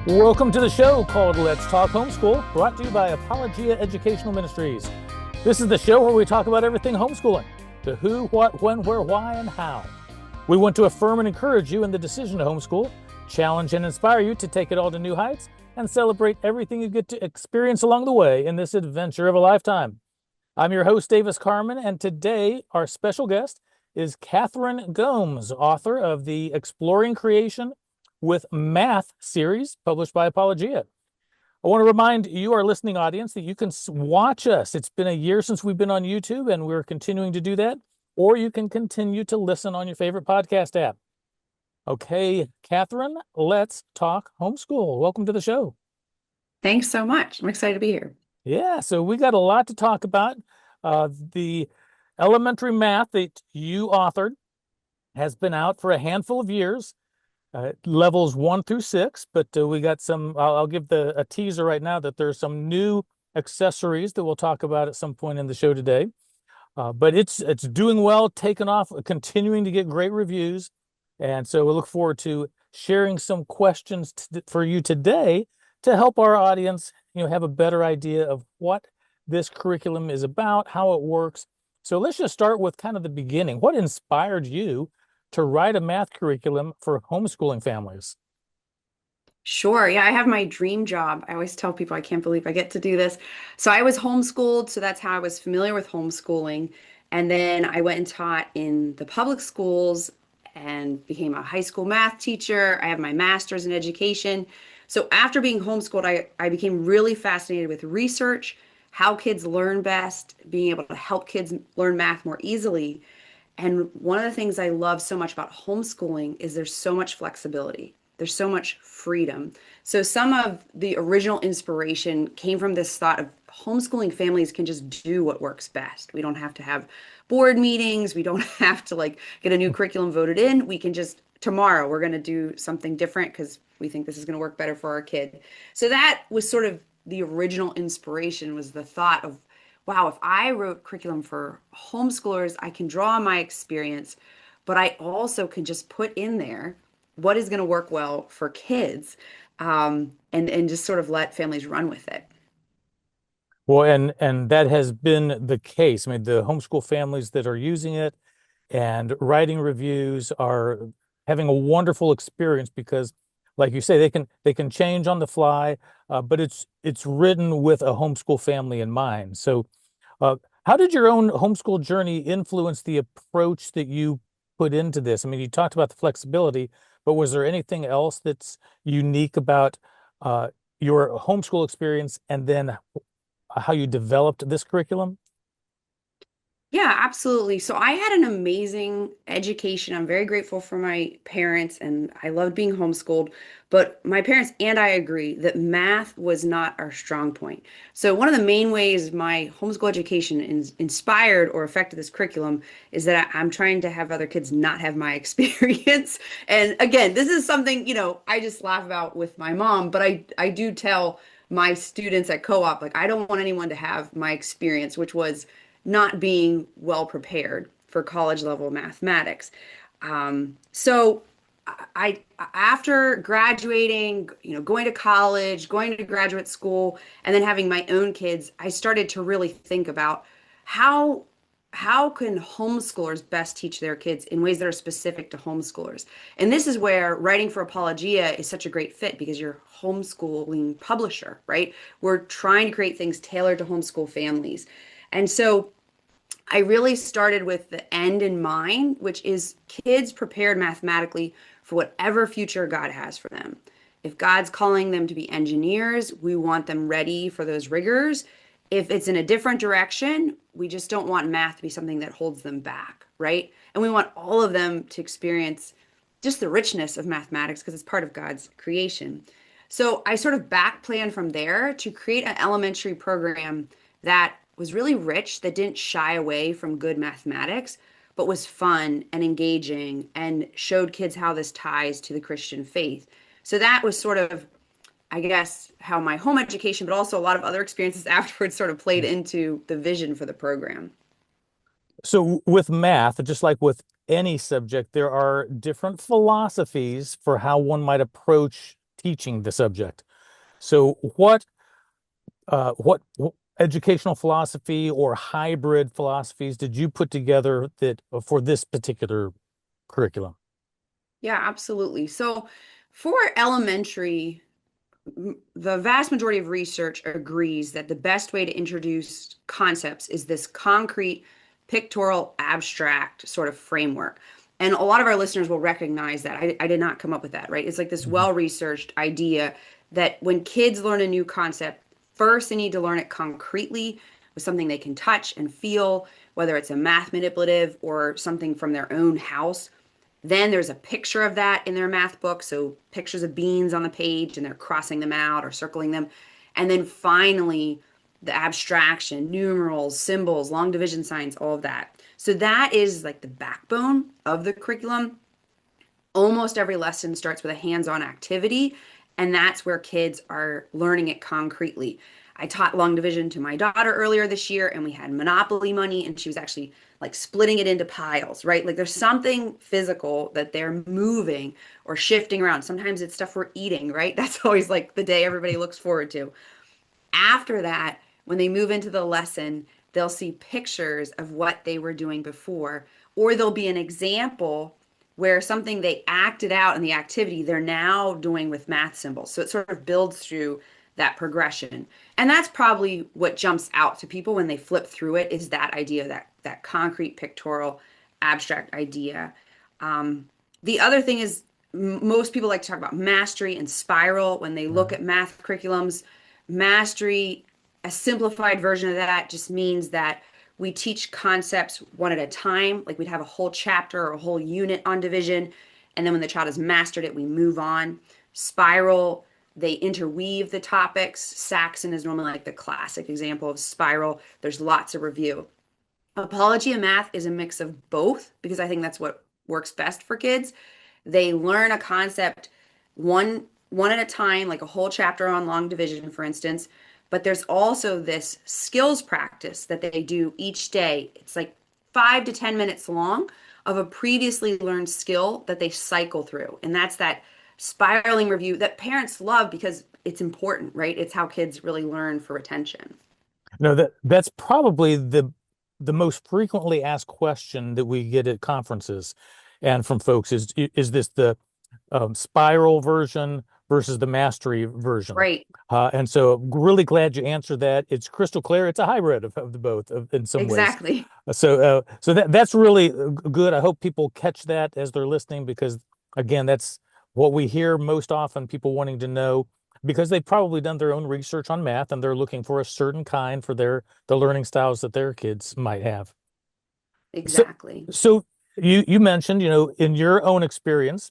Welcome to the show called Let's Talk Homeschool, brought to you by Apologia Educational Ministries. This is the show where we talk about everything homeschooling, the who, what, when, where, why, and how. We want to affirm and encourage you in the decision to homeschool, challenge and inspire you to take it all to new heights, and celebrate everything you get to experience along the way in this adventure of a lifetime. I'm your host, Davis Carman, and today our special guest is Kathryn Gomes, author of the Exploring Creation with Math series published by Apologia. I want to remind you, our listening audience, that you can watch us. It's been a year since we've been on YouTube, and we're continuing to do that. Or you can continue to listen on your favorite podcast app. Okay, Kathryn, let's talk homeschool. Welcome to the show. Thanks so much. I'm excited to be here. Yeah, so we got a lot to talk about. The elementary math that you authored has been out for a handful of years. Levels 1 through 6, but we got some, I'll give a teaser right now that there's some new accessories that we'll talk about at some point in the show today. But it's doing well, taking off, continuing to get great reviews. And so we look forward to sharing some questions for you today to help our audience, have a better idea of what this curriculum is about, how it works. So let's just start with kind of the beginning. What inspired you to write a math curriculum for homeschooling families? Sure. Yeah, I have my dream job. I always tell people I can't believe I get to do this. So I was homeschooled, so that's how I was familiar with homeschooling. And then I went and taught in the public schools and became a high school math teacher. I have my master's in education. So after being homeschooled, I became really fascinated with research, how kids learn best, being able to help kids learn math more easily. And one of the things I love so much about homeschooling is there's so much flexibility. There's so much freedom. So some of the original inspiration came from this thought of homeschooling families can just do what works best. We don't have to have board meetings. We don't have to get a new curriculum voted in. We can just, tomorrow, we're going to do something different because we think this is going to work better for our kid. So that was sort of the original inspiration, was the thought of, wow, if I wrote curriculum for homeschoolers, I can draw on my experience, but I also can just put in there what is going to work well for kids, and just sort of let families run with it. Well, and that has been the case. I mean, the homeschool families that are using it and writing reviews are having a wonderful experience because, like you say, they can change on the fly, but it's written with a homeschool family in mind. So how did your own homeschool journey influence the approach that you put into this? I mean, you talked about the flexibility, but was there anything else that's unique about your homeschool experience and then how you developed this curriculum? Yeah, absolutely. So I had an amazing education. I'm very grateful for my parents, and I loved being homeschooled. But my parents and I agree that math was not our strong point. So one of the main ways my homeschool education inspired or affected this curriculum is that I'm trying to have other kids not have my experience. And again, this is something, I just laugh about with my mom, but I do tell my students at co-op, I don't want anyone to have my experience, which was not being well prepared for college level mathematics. So after graduating, going to college, going to graduate school, and then having my own kids, I started to really think about how can homeschoolers best teach their kids in ways that are specific to homeschoolers. And this is where writing for Apologia is such a great fit, because you're a homeschooling publisher, right? We're trying to create things tailored to homeschool families. And so I really started with the end in mind, which is kids prepared mathematically for whatever future God has for them. If God's calling them to be engineers, we want them ready for those rigors. If it's in a different direction, we just don't want math to be something that holds them back, right? And we want all of them to experience just the richness of mathematics because it's part of God's creation. So I sort of back planned from there to create an elementary program that was really rich, that didn't shy away from good mathematics, but was fun and engaging and showed kids how this ties to the Christian faith. So that was sort of, I guess, how my home education, but also a lot of other experiences afterwards sort of played into the vision for the program. So with math, just like with any subject, there are different philosophies for how one might approach teaching the subject. So what educational philosophy or hybrid philosophies did you put together that for this particular curriculum? Yeah, absolutely. So for elementary, the vast majority of research agrees that the best way to introduce concepts is this concrete, pictorial, abstract sort of framework. And a lot of our listeners will recognize that. I did not come up with that, right? It's like this Mhm. well-researched idea that when kids learn a new concept, first they need to learn it concretely with something they can touch and feel, whether it's a math manipulative or something from their own house. Then there's a picture of that in their math book. So pictures of beans on the page and they're crossing them out or circling them. And then finally, the abstraction, numerals, symbols, long division signs, all of that. So that is like the backbone of the curriculum. Almost every lesson starts with a hands-on activity, and that's where kids are learning it concretely. I taught long division to my daughter earlier this year, and we had Monopoly money, and she was actually like splitting it into piles, right? Like there's something physical that they're moving or shifting around. Sometimes it's stuff we're eating, right? That's always like the day everybody looks forward to. After that, when they move into the lesson, they'll see pictures of what they were doing before, or there'll be an example where something they acted out in the activity they're now doing with math symbols. So it sort of builds through that progression. And that's probably what jumps out to people when they flip through it is that idea, that concrete pictorial abstract idea. The other thing is most people like to talk about mastery and spiral when they look Right. at math curriculums. Mastery, a simplified version of that just means that we teach concepts one at a time. Like we'd have a whole chapter or a whole unit on division. And then when the child has mastered it, we move on. Spiral, they interweave the topics. Saxon is normally like the classic example of spiral. There's lots of review. Apologia math is a mix of both because I think that's what works best for kids. They learn a concept one at a time, like a whole chapter on long division, for instance. But there's also this skills practice that they do each day. It's like 5 to 10 minutes long of a previously learned skill that they cycle through. And that's that spiraling review that parents love because it's important, right? It's how kids really learn for retention. No, that's probably the most frequently asked question that we get at conferences and from folks is this the spiral version versus the mastery version? Right. And so really glad you answered that. It's crystal clear. It's a hybrid of the both in some ways. Exactly. So that's really good. I hope people catch that as they're listening because again, that's what we hear most often, people wanting to know because they've probably done their own research on math and they're looking for a certain kind for the learning styles that their kids might have. So Exactly. so you mentioned, in your own experience,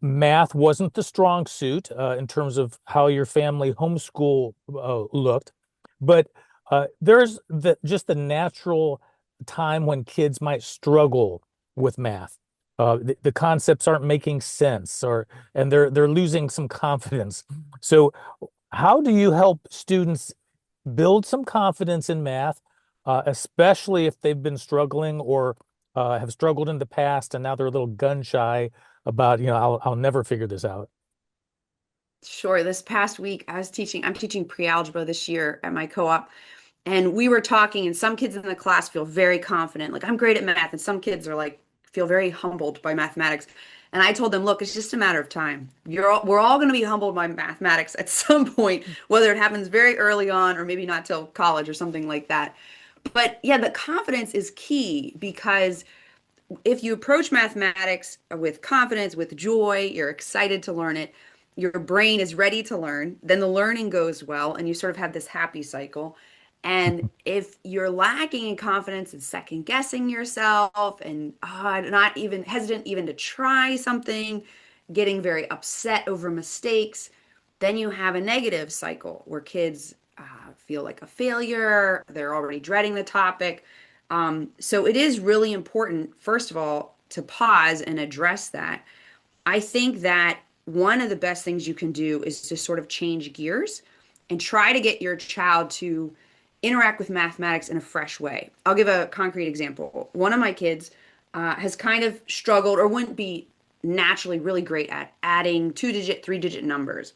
math wasn't the strong suit in terms of how your family homeschool looked, but there's just the natural time when kids might struggle with math. The concepts aren't making sense, and they're losing some confidence. So, how do you help students build some confidence in math, especially if they've been struggling or have struggled in the past and now they're a little gun shy about, I'll never figure this out. Sure. This past week, I'm teaching pre-algebra this year at my co-op, and we were talking, and some kids in the class feel very confident, like I'm great at math, and some kids are like, feel very humbled by mathematics. And I told them, look, it's just a matter of time. We're all going to be humbled by mathematics at some point, whether it happens very early on or maybe not till college or something like that. But yeah, the confidence is key because if you approach mathematics with confidence, with joy, you're excited to learn it, your brain is ready to learn, then the learning goes well, and you sort of have this happy cycle. And if you're lacking in confidence and second guessing yourself and not even hesitant even to try something, getting very upset over mistakes, then you have a negative cycle where kids feel like a failure. They're already dreading the topic. So it is really important, first of all, to pause and address that. I think that one of the best things you can do is to sort of change gears and try to get your child to interact with mathematics in a fresh way. I'll give a concrete example. One of my kids has kind of struggled or wouldn't be naturally really great at adding two-digit, three-digit numbers.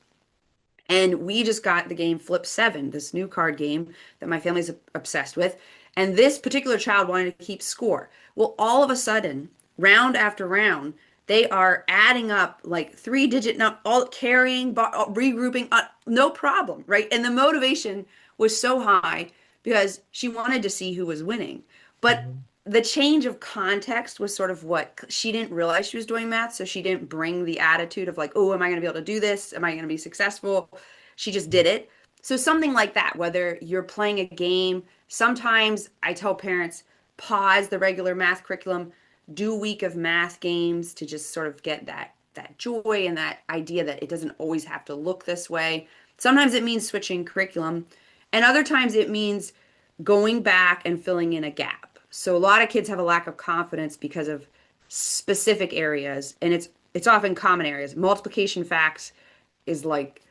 And we just got the game Flip 7, this new card game that my family's obsessed with. And this particular child wanted to keep score. Well, all of a sudden, round after round, they are adding up like three-digit, all carrying, regrouping, no problem, right? And the motivation was so high because she wanted to see who was winning. But Mhm. the change of context was sort of what she didn't realize she was doing math, so she didn't bring the attitude of like, oh, am I going to be able to do this? Am I going to be successful? She just did it. So something like that, whether you're playing a game, sometimes I tell parents, pause the regular math curriculum, do a week of math games to just sort of get that joy and that idea that it doesn't always have to look this way. Sometimes it means switching curriculum, and other times it means going back and filling in a gap. So a lot of kids have a lack of confidence because of specific areas, and it's often common areas. Multiplication facts is like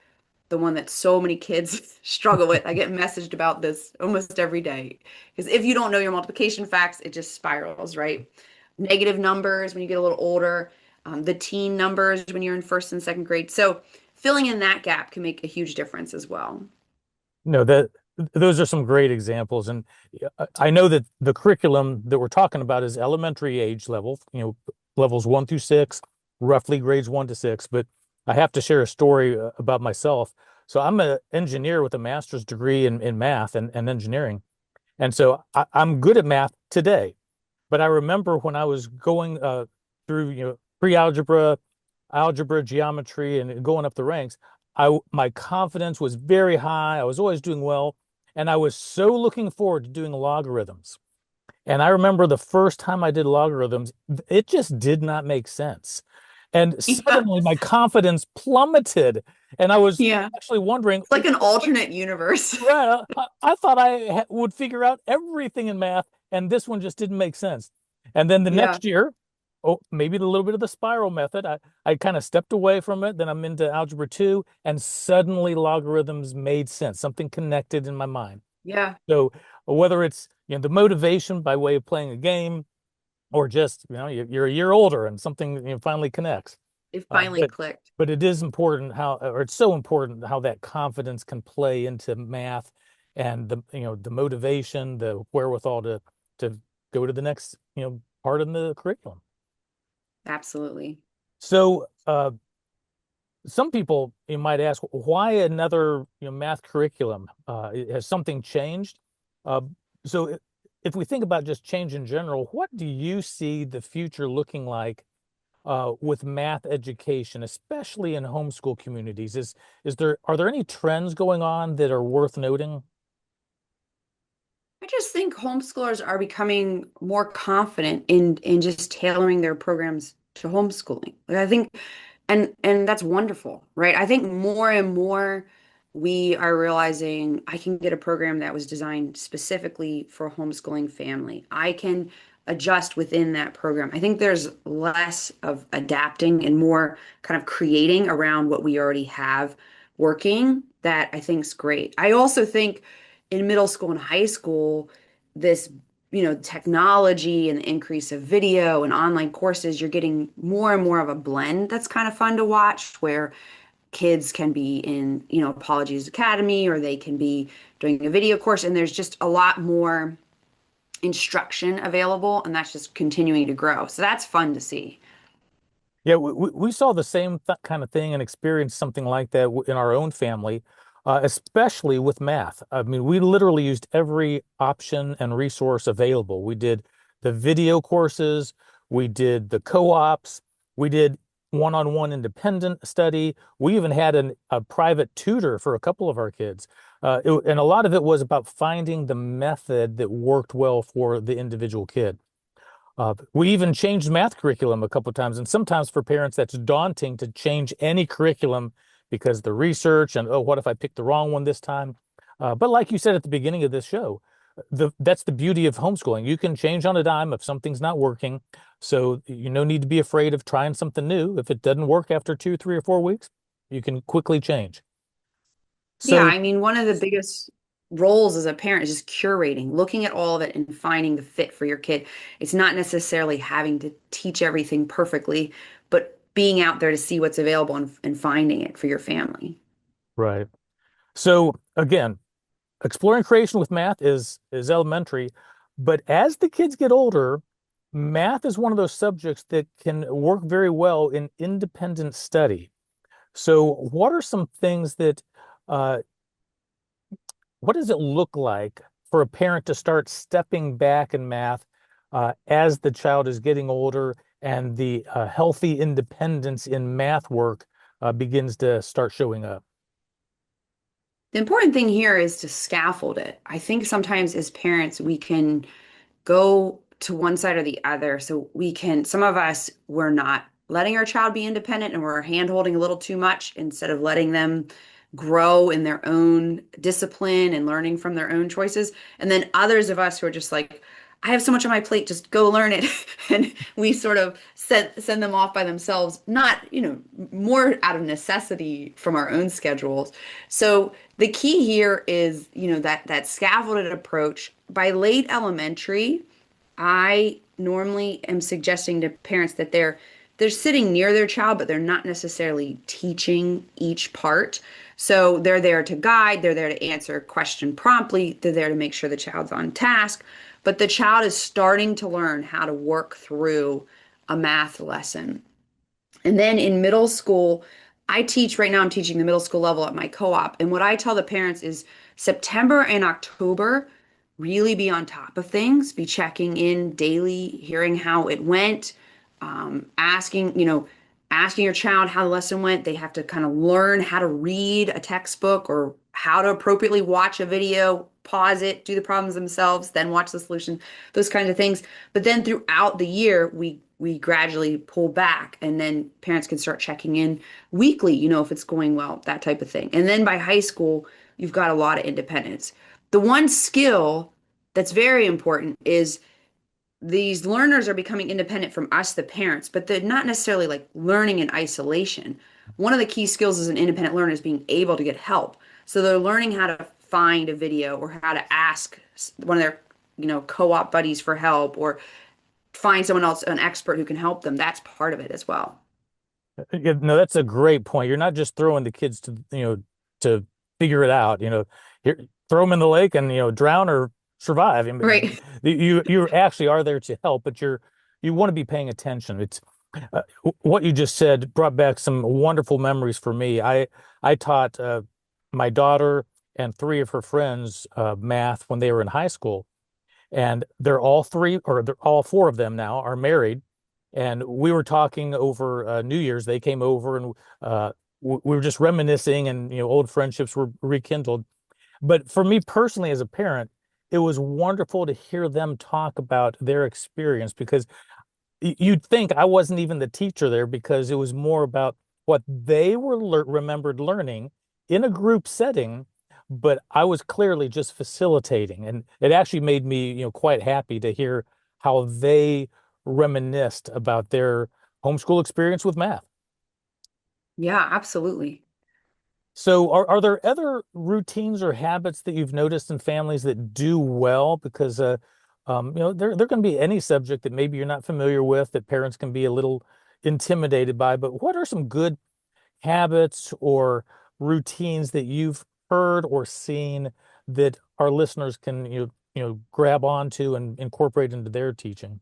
the one that so many kids struggle with. I get messaged about this almost every day. Because if you don't know your multiplication facts, it just spirals, right? Negative numbers when you get a little older, the teen numbers when you're in first and second grade. So filling in that gap can make a huge difference as well. No, that those are some great examples, and I know that the curriculum that we're talking about is elementary age level, levels 1 through 6, roughly grades 1 to 6. But I have to share a story about myself. So I'm an engineer with a master's degree in math and engineering, and so I'm good at math today. But I remember when I was going through, pre-algebra, algebra, geometry, and going up the ranks, my confidence was very high. I was always doing well, and I was so looking forward to doing logarithms. And I remember the first time I did logarithms, it just did not make sense. And Yeah. suddenly my confidence plummeted, and I was Yeah. actually wondering, It's like an alternate universe. right, I thought I would figure out everything in math, and this one just didn't make sense. And then the Yeah. next year, oh, maybe a little bit of the spiral method. I kind of stepped away from it. Then I'm into algebra 2, and suddenly logarithms made sense. Something connected in my mind. Yeah. So whether it's the motivation by way of playing a game, or just you're a year older and something finally connects. It Uh, finally but clicked. but it is important or it's so important how that confidence can play into math, and the motivation, the wherewithal to go to the next part in the curriculum. Absolutely. So some people you might ask, why another math curriculum? Has something changed? Uh, so if we think about just change in general, what do you see the future looking like with math education, especially in homeschool communities? Are there any trends going on that are worth noting? I just think homeschoolers are becoming more confident in just tailoring their programs to homeschooling. Like I think and that's wonderful, right? I think more and more we are realizing I can get a program that was designed specifically for a homeschooling family. I can adjust within that program. I think there's less of adapting and more kind of creating around what we already have working that I think is great. I also think in middle school and high school, this technology and the increase of video and online courses, you're getting more and more of a blend that's kind of fun to watch where kids can be in, Apologies Academy or they can be doing a video course and there's just a lot more instruction available and that's just continuing to grow. So that's fun to see. Yeah, we saw the same th kind of thing and experienced something like that in our own family, especially with math. I mean, we literally used every option and resource available. We did the video courses, we did the co-ops, we did one-on-one independent study. We even had a private tutor for a couple of our kids. And a lot of it was about finding the method that worked well for the individual kid. We even changed math curriculum a couple of times, and sometimes for parents that's daunting to change any curriculum because the research and, oh, what if I pick the wrong one this time? But like you said at the beginning of this show, that's the beauty of homeschooling. You can change on a dime if something's not working. So you no need to be afraid of trying something new. If it doesn't work after 2, 3, or 4 weeks, you can quickly change. Yeah, So I mean, one of the biggest roles as a parent is just curating, looking at all of it and finding the fit for your kid. It's not necessarily having to teach everything perfectly, but being out there to see what's available and finding it for your family. Right. So again, exploring creation with math is elementary, but as the kids get older, math is one of those subjects that can work very well in independent study. So what are some things that uh, what does it look like for a parent to start stepping back in math as the child is getting older and the healthy independence in math work begins to start showing up? The important thing here is to scaffold it. I think sometimes as parents, we can go to one side or the other. So we can, some of us, we're not letting our child be independent and we're hand holding a little too much instead of letting them grow in their own discipline and learning from their own choices. And then others of us who are just like, I have so much on my plate, just go learn it. And we sort of send them off by themselves, not, more out of necessity from our own schedules. So the key here is, that scaffolded approach. By late elementary, I normally am suggesting to parents that they're sitting near their child, but they're not necessarily teaching each part. So they're there to guide, they're there to answer a question promptly, they're there to make sure the child's on task, but the child is starting to learn how to work through a math lesson. And then in middle school, I teach right now, I'm teaching the middle school level at my co-op. And what I tell the parents is September and October, really be on top of things, be checking in daily, hearing how it went, asking your child how the lesson went. They have to kind of learn how to read a textbook or how to appropriately watch a video, pause it, do the problems themselves, then watch the solution, those kinds of things. But then throughout the year, we gradually pull back and then parents can start checking in weekly, if it's going well, that type of thing. And then by high school, you've got a lot of independence. The one skill that's very important is these learners are becoming independent from us, the parents, but they're not necessarily like learning in isolation. One of the key skills as an independent learner is being able to get help. So they're learning how to find a video or how to ask one of their, co-op buddies for help or find someone else, an expert who can help them. That's part of it as well. Yeah, no, that's a great point. You're not just throwing the kids to figure it out. Here, throw them in the lake and drown or survive. I mean, Right. you actually are there to help, but you want to be paying attention. It's what you just said brought back some wonderful memories for me. I taught my daughter and three of her friends math when they were in high school, and they're all four of them now are married. And we were talking over New Year's. They came over and we were just reminiscing, and old friendships were rekindled. But for me personally, as a parent, it was wonderful to hear them talk about their experience because you'd think I wasn't even the teacher there because it was more about what they were remembered learning in a group setting, but I was clearly just facilitating, and it actually made me, quite happy to hear how they reminisced about their homeschool experience with math. Yeah, absolutely. So are there other routines or habits that you've noticed in families that do well? Because there can be any subject that maybe you're not familiar with that parents can be a little intimidated by, but what are some good habits or routines that you've heard or seen that our listeners can grab onto and incorporate into their teaching?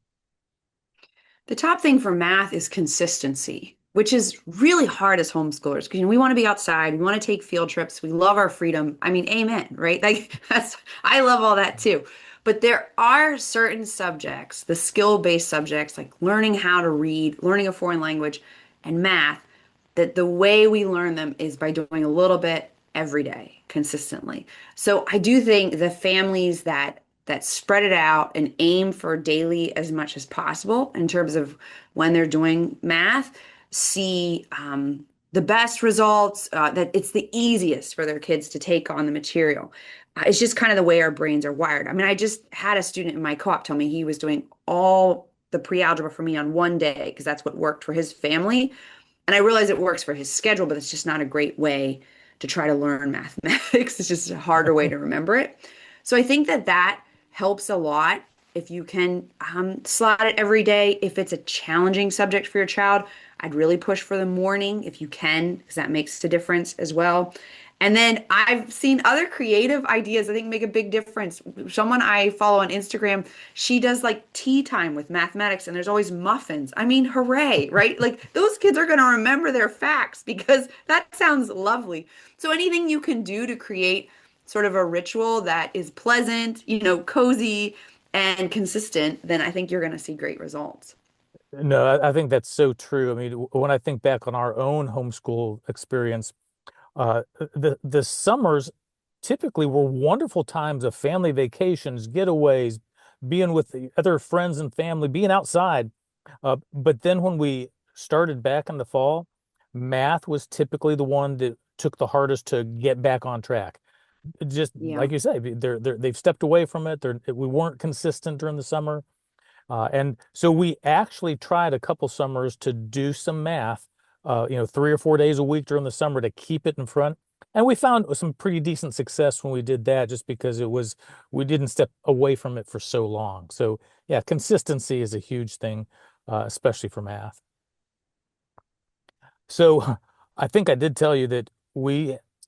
The top thing for math is consistency, which is really hard as homeschoolers because we want to be outside, we want to take field trips, we love our freedom. I mean, amen, right? Like I love all that too. But there are certain subjects, the skill-based subjects like learning how to read, learning a foreign language, and math, that the way we learn them is by doing a little bit every day consistently. So I do think the families that spread it out and aim for daily as much as possible in terms of when they're doing math see the best results, that it's the easiest for their kids to take on the material. It's just kind of the way our brains are wired. I mean, I just had a student in my co-op tell me he was doing all the pre-algebra for me on one day because that's what worked for his family. And I realize it works for his schedule, but it's just not a great way to try to learn mathematics. It's just a harder way to remember it. So I think that helps a lot if you can slot it every day. If it's a challenging subject for your child, I'd really push for the morning if you can, because that makes a difference as well. And then I've seen other creative ideas I think make a big difference. Someone I follow on Instagram, she does like tea time with mathematics, and there's always muffins. I mean, hooray, right? Like those kids are going to remember their facts because that sounds lovely. So anything you can do to create sort of a ritual that is pleasant, cozy and consistent, then I think you're going to see great results. No, I think that's so true. I mean, when I think back on our own homeschool experience, the summers typically were wonderful times of family vacations, getaways, being with the other friends and family, being outside. But then when we started back in the fall, math was typically the one that took the hardest to get back on track. Just Yeah. like you say, they've stepped away from it. We weren't consistent during the summer. And so we actually tried a couple summers to do some math, 3 or 4 days a week during the summer to keep it in front. And we found some pretty decent success when we did that, just because we didn't step away from it for so long. So yeah, consistency is a huge thing, especially for math. So I think I did tell you that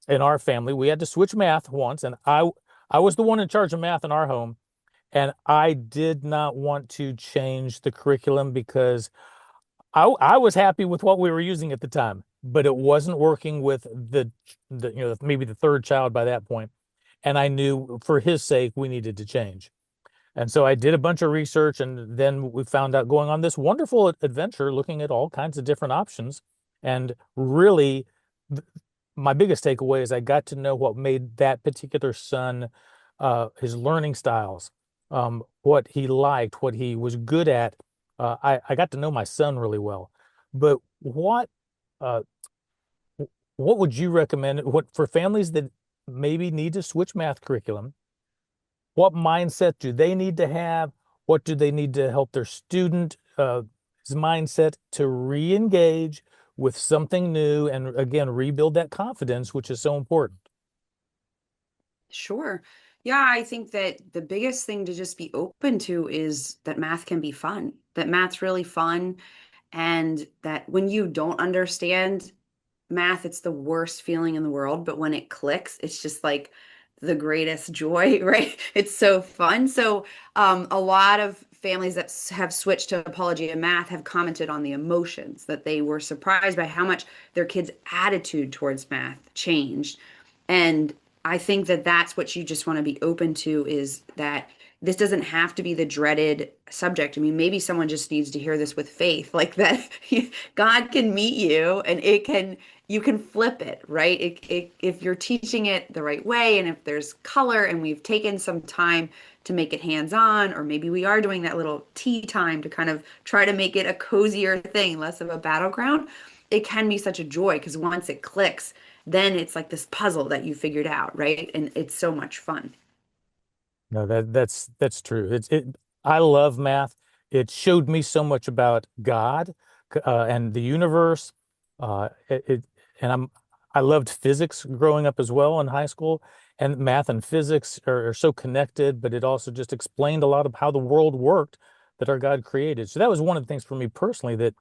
in our family, we had to switch math once, and I was the one in charge of math in our home. And I did not want to change the curriculum because I was happy with what we were using at the time, but it wasn't working with maybe the third child by that point. And I knew for his sake, we needed to change. And so I did a bunch of research, and then we found out going on this wonderful adventure, looking at all kinds of different options. And really, th- my biggest takeaway is I got to know what made that particular son, his learning styles, what he liked, what he was good at. I got to know my son really well. But uh, what would you recommend? What for families that maybe need to switch math curriculum? What mindset do they need to have? What do they need to help their student his mindset to re-engage with something new and again rebuild that confidence, which is so important. Sure. Yeah, I think that the biggest thing to just be open to is that math can be fun, that math's really fun, and that when you don't understand math, it's the worst feeling in the world, but when it clicks, it's just like the greatest joy, right? It's so fun. So, a lot of families that have switched to Apologia Math have commented on the emotions that they were surprised by how much their kids' attitude towards math changed. And I think that that's what you just want to be open to is that this doesn't have to be the dreaded subject. I mean, maybe someone just needs to hear this with faith, like that God can meet you and you can flip it, right? If you're teaching it the right way and if there's color and we've taken some time to make it hands-on, or maybe we are doing that little tea time to kind of try to make it a cozier thing, less of a battleground, it can be such a joy because once it clicks, then it's like this puzzle that you figured out, right? And it's so much fun. No, that's true. I love math. It showed me so much about God, and the universe. Uh, it, it and I loved physics growing up as well in high school. And math and physics are so connected, but it also just explained a lot of how the world worked that our God created. So that was one of the things for me personally that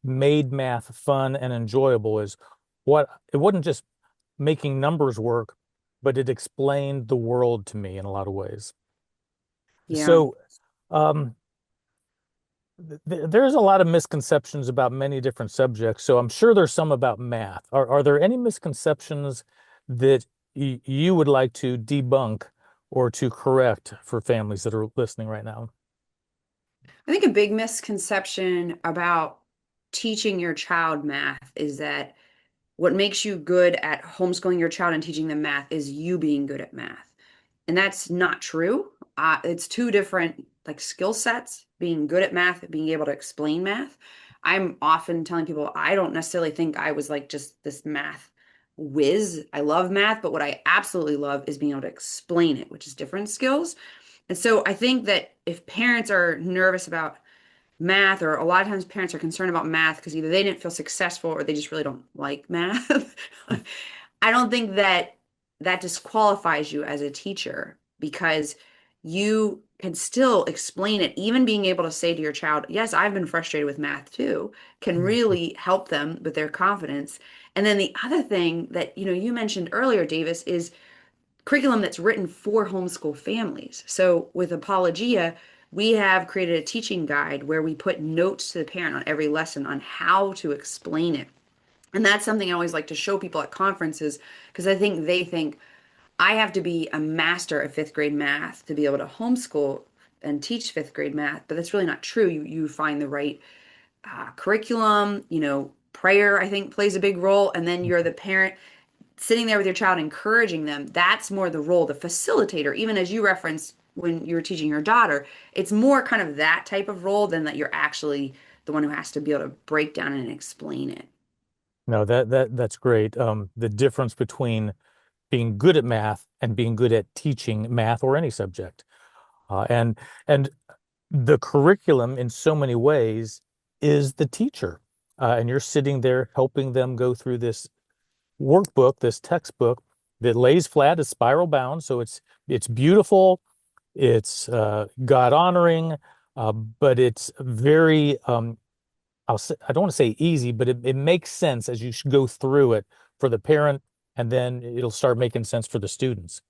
made math fun and enjoyable is what it wasn't just making numbers work, but it explained the world to me in a lot of ways. Yeah. So, um, there's a lot of misconceptions about many different subjects. So I'm sure there's some about math. Are there any misconceptions that you would like to debunk or to correct for families that are listening right now? I think a big misconception about teaching your child math is that what makes you good at homeschooling your child and teaching them math is you being good at math. And that's not true. It's two different like skill sets, being good at math, being able to explain math. I'm often telling people I don't necessarily think I was like just this math whiz. I love math, but what I absolutely love is being able to explain it, which is different skills. And so I think that if parents are nervous about math, or a lot of times parents are concerned about math because either they didn't feel successful or they just really don't like math. I don't think that that disqualifies you as a teacher because you can still explain it, even being able to say to your child, yes, I've been frustrated with math too, can really help them with their confidence. And then the other thing that, you mentioned earlier, Davis, is curriculum that's written for homeschool families. So with Apologia, we have created a teaching guide where we put notes to the parent on every lesson on how to explain it. And that's something I always like to show people at conferences because I think they think I have to be a master of fifth grade math to be able to homeschool and teach fifth grade math, but that's really not true. You find the right curriculum, prayer, I think plays a big role. And then you're the parent sitting there with your child, encouraging them. That's more the role, the facilitator, even as you referenced when you were teaching your daughter. It's more kind of that type of role than that you're actually the one who has to be able to break down and explain it. No, that's great. The difference between being good at math and being good at teaching math or any subject. And the curriculum in so many ways is the teacher. And you're sitting there helping them go through this workbook, this textbook that lays flat, is spiral bound. So it's beautiful, it's God honoring, but it's very I don't want to say easy, but it makes sense as you go through it for the parent, and then it'll start making sense for the students.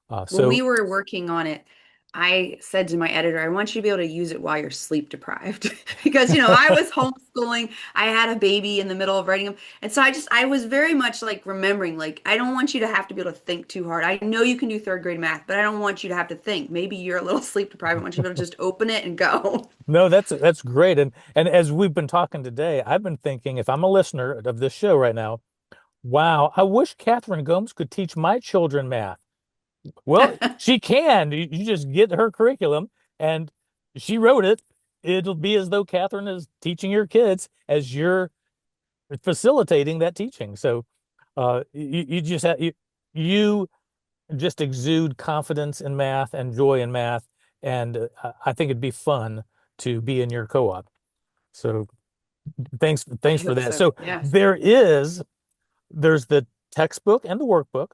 When we So were working on it, I said to my editor, I want you to be able to use it while you're sleep deprived. Because, I was homeschooling. I had a baby in the middle of writing them. And so I was very much like remembering, like, I don't want you to have to be able to think too hard. I know you can do third grade math, but I don't want you to have to think. Maybe you're a little sleep deprived. I want you to be able to just open it and go. no, that's great. And as we've been talking today, I've been thinking if I'm a listener of this show right now, wow, I wish Kathryn Gomes could teach my children math. Well, she can. You just get her curriculum and she wrote it. It'll be as though Kathryn is teaching your kids as you're facilitating that teaching. So you just have you just exude confidence in math and joy in math. And I think it'd be fun to be in your co-op. So I thanks for hope that. so. So Yes. there's the textbook and the workbook.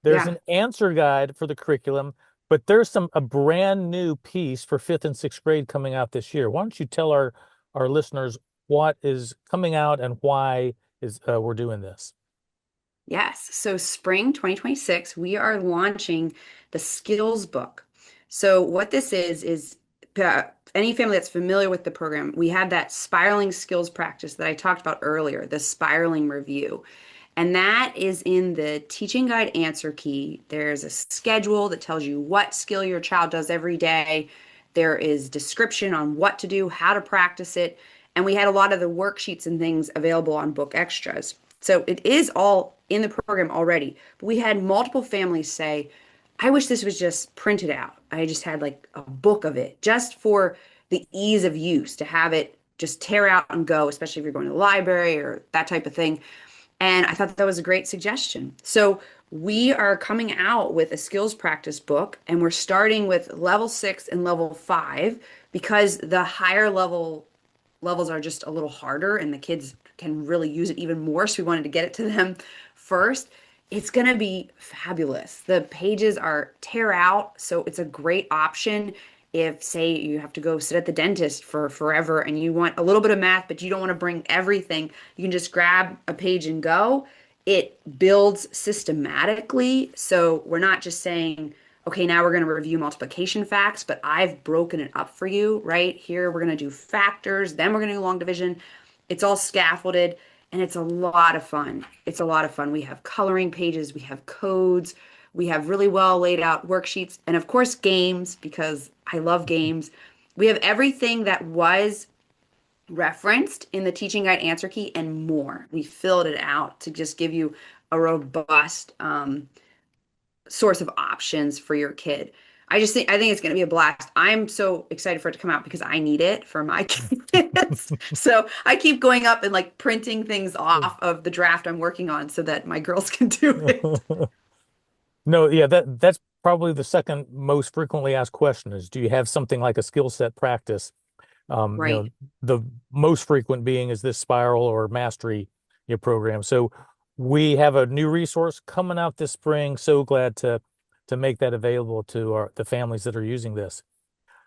There's Yeah. an answer guide for the curriculum, but there's a brand new piece for fifth and sixth grade coming out this year. Why don't you tell our listeners what is coming out and why is we're doing this? Yes. So spring 2026, we are launching the skills book. So what this is any family that's familiar with the program, we have that spiraling skills practice that I talked about earlier, the spiraling review. And that is in the teaching guide answer key. There's a schedule that tells you what skill your child does every day. There is description on what to do, how to practice it. And we had a lot of the worksheets and things available on book extras. So it is all in the program already. But we had multiple families say, I wish this was just printed out. I just had like a book of it just for the ease of use to have it just tear out and go, especially if you're going to the library or that type of thing. And I thought that was a great suggestion. So we are coming out with a skills practice book, and we're starting with level 6 and level 5 because the higher levels are just a little harder and the kids can really use it even more. So we wanted to get it to them first. It's going to be fabulous. The pages are tear out, so it's a great option if, say, you have to go sit at the dentist for forever and you want a little bit of math, but you don't want to bring everything. You can just grab a page and go. It builds systematically. So we're not just saying, okay, now we're going to review multiplication facts, but I've broken it up for you, right? Here we're going to do factors, then we're going to do long division. It's all scaffolded and it's a lot of fun. It's a lot of fun. We have coloring pages, we have codes, we have really well laid out worksheets, and of course, games, because I love games. We have everything that was referenced in the teaching guide answer key and more. We filled it out to just give you a robust source of options for your kid. I think it's going to be a blast. I'm so excited for it to come out because I need it for my kids. So I keep going up and like printing things off of the draft I'm working on so that my girls can do it. No, yeah, that's probably the second most frequently asked question is, do you have something like a skill set practice? Right. The most frequent being is this spiral or mastery, program. So we have a new resource coming out this spring. So glad to make that available to the families that are using this.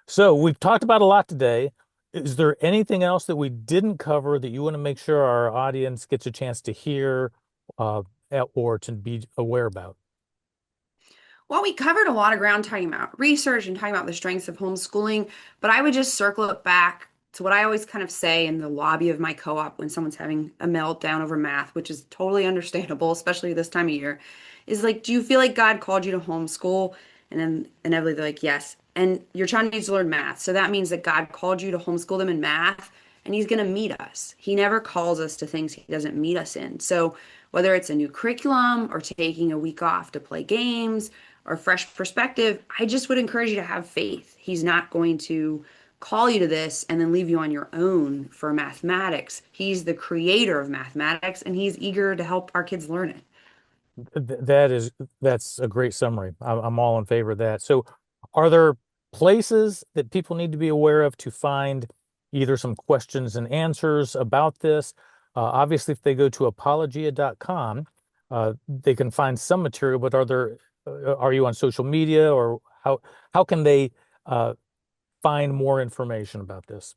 So we've talked about a lot today. Is there anything else that we didn't cover that you want to make sure our audience gets a chance to hear uh, or to be aware about? Well, we covered a lot of ground talking about research and talking about the strengths of homeschooling, but I would just circle it back to what I always kind of say in the lobby of my co-op when someone's having a meltdown over math, which is totally understandable, especially this time of year, is like, do you feel like God called you to homeschool? And then inevitably they're like, yes. And your child needs to learn math. So that means that God called you to homeschool them in math, and he's going to meet us. He never calls us to things he doesn't meet us in. So whether it's a new curriculum or taking a week off to play games or fresh perspective, I just would encourage you to have faith. He's not going to call you to this and then leave you on your own for mathematics. He's the creator of mathematics and he's eager to help our kids learn it. That's a great summary. I'm all in favor of that. So, are there places that people need to be aware of to find either some questions and answers about this? Obviously, if they go to apologia.com, they can find some material, but are you on social media, or how can they uh, find more information about this?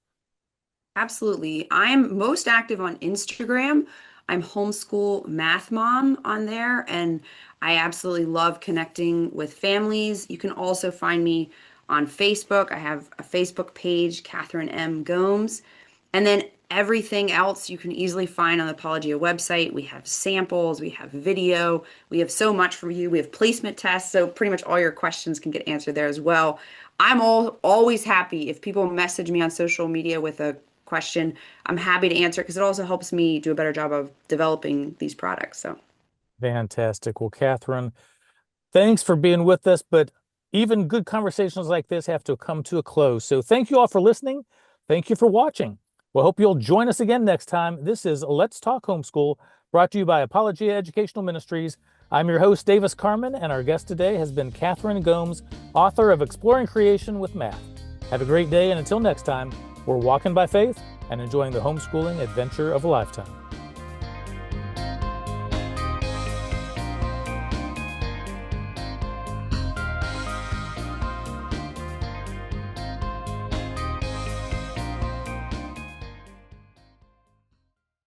Absolutely. I'm most active on Instagram. I'm homeschool math mom on there, and I absolutely love connecting with families. You can also find me on Facebook. I have a Facebook page, Kathryn M. Gomes. And then everything else you can easily find on the Apologia website. We have samples, we have video, we have so much for you. We have placement tests, so pretty much all your questions can get answered there as well. Always happy if people message me on social media with a question. I'm happy to answer because it also helps me do a better job of developing these products. So Fantastic. Well, Catherine, thanks for being with us, but even good conversations like this have to come to a close. So thank you all for listening. Thank you for watching. Well, hope you'll join us again next time. This is Let's Talk Homeschool, brought to you by Apologia Educational Ministries. I'm your host, Davis Carman, and our guest today has been Kathryn Gomes, author of Exploring Creation with Math. Have a great day, and until next time, we're walking by faith and enjoying the homeschooling adventure of a lifetime.